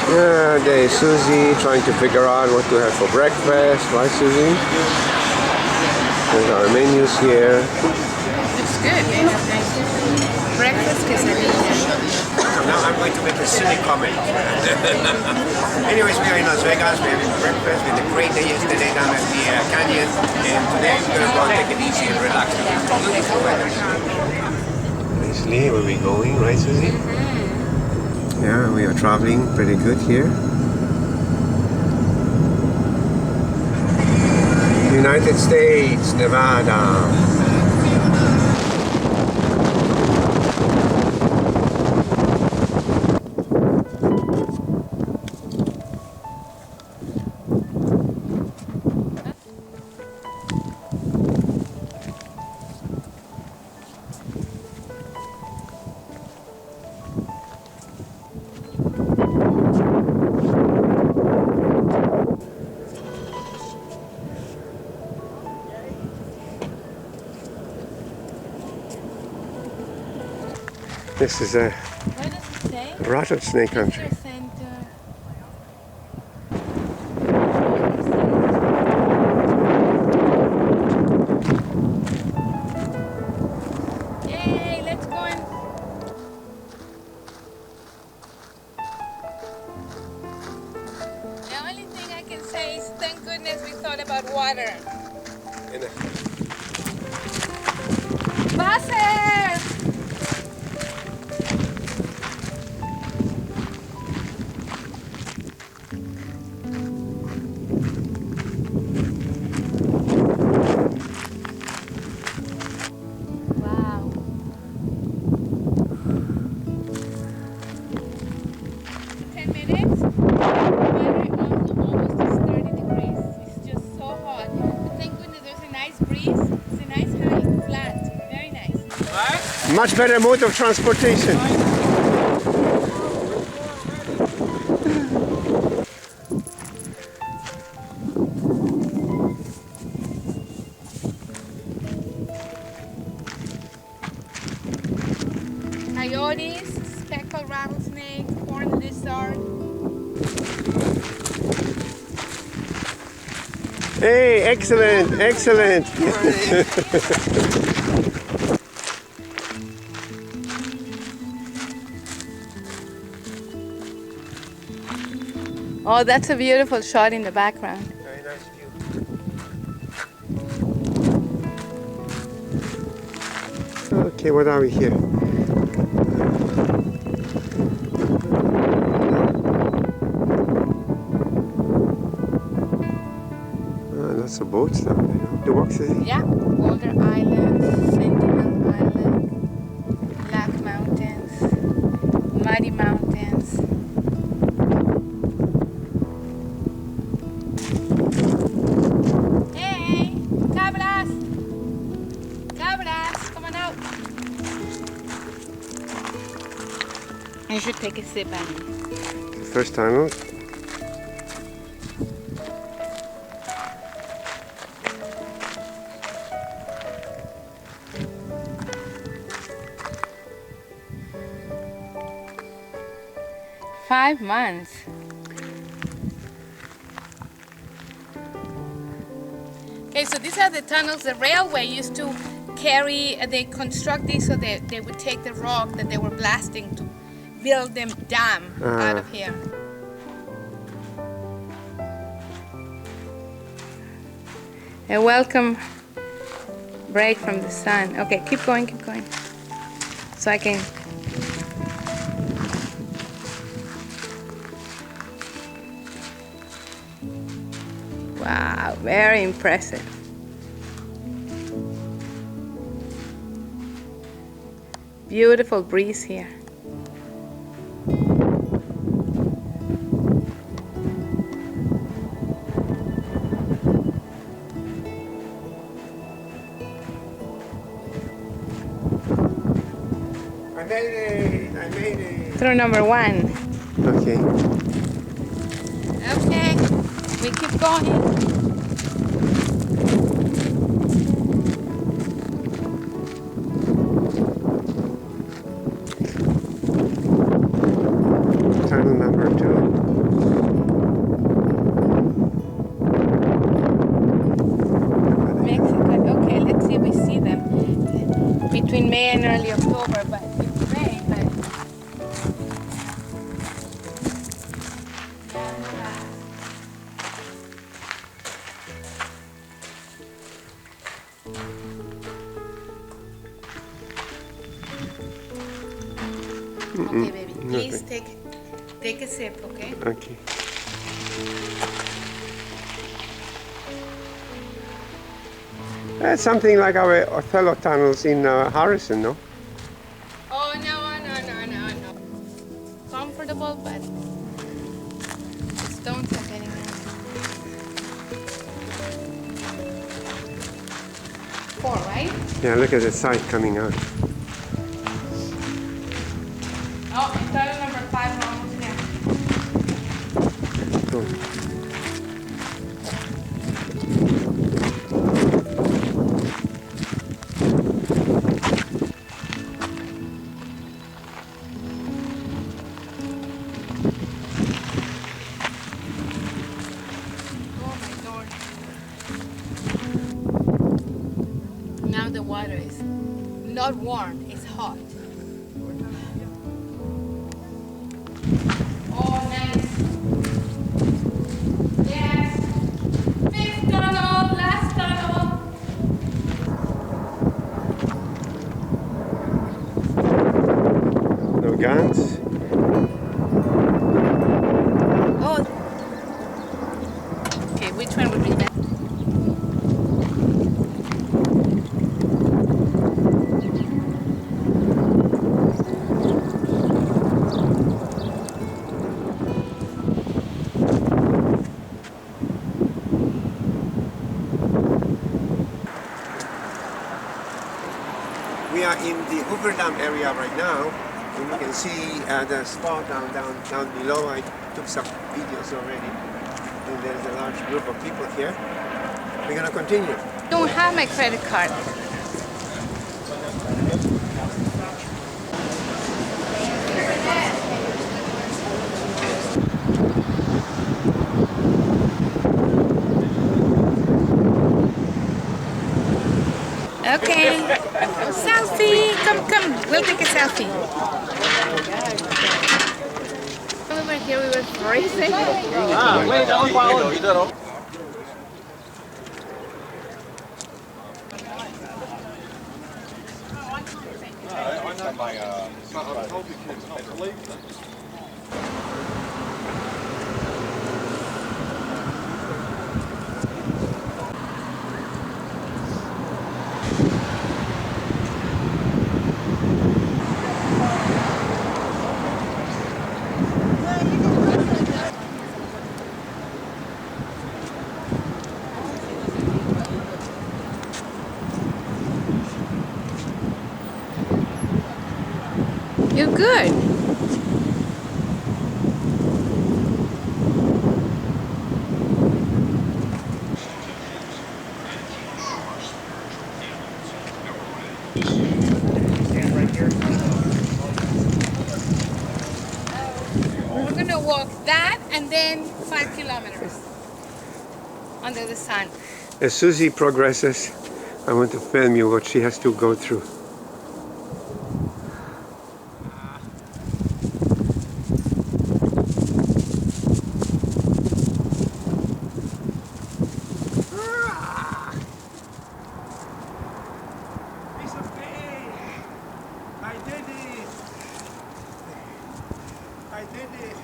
Yeah, there's Susie trying to figure out what to have for breakfast, right Susie? There's our menus here. It's good. They have nice breakfast quesadillas. Now I'm going to make a silly comment. Anyways, we are in Las Vegas. We're having breakfast. We had a great day yesterday down at the canyon, and today we're going to go and take it easy and relax. Beautiful weather. Nicely, where we going, right Susie? Yeah, we are traveling pretty good here. United States, Nevada. This is a What does it say? rattlesnake country. Center. Yay, let's go in. The only thing I can say is thank goodness we thought about water. Buses! Wow. 10 minutes? Almost is 30 degrees. It's just so hot. But thank goodness there's a nice breeze. It's a nice high, flat. Very nice. Much better mode of transportation. Coyotes, speckled rattlesnakes, horned lizard. Hey, excellent, excellent. Oh, that's a beautiful shot in the background. Very nice view. Okay, what are we here? Lots of boats down there. The walk city? Yeah, Boulder Island, Sentinel Island, Black Mountains, Muddy Mountains. Hey, cabras! Cabras, come on out. You should take a sip, Annie. First time out. Five months. Okay, so these are the tunnels the railway used to carry. They construct these so they would take the rock that they were blasting to build them dam out of here. A welcome break from the sun. Okay, keep going, so I can. Wow, very impressive. Beautiful breeze here. I made it! Through number one. Okay. Okay, we keep going. Tunnel number 2. be October, but it's May. But okay, baby. Please take a sip, okay? Okay. That's something like our Othello tunnels in Harrison, no? Oh no. Comfortable, but stones are getting in. 4, right? Yeah, look at the side coming out. Oh, and tunnel number 5, we're almost there. Go. Oh my Lord. Now the water is not warm, it's hot. Oh, nice. Yes. Fifth tunnel, last tunnel. No guns. Oh. Okay, which one would be better? We are in the Hoover Dam area right now, and you can see the spot down below. I took some videos already, and there's a large group of people here. We're gonna continue. Don't have my credit card. Okay. Selfie. Come. We'll take a selfie. We were here, we were freezing. You're good. We're gonna walk that and then 5 kilometers under the sun. As Susie progresses, I want to film you what she has to go through. Piece of cake! I did it! I did it!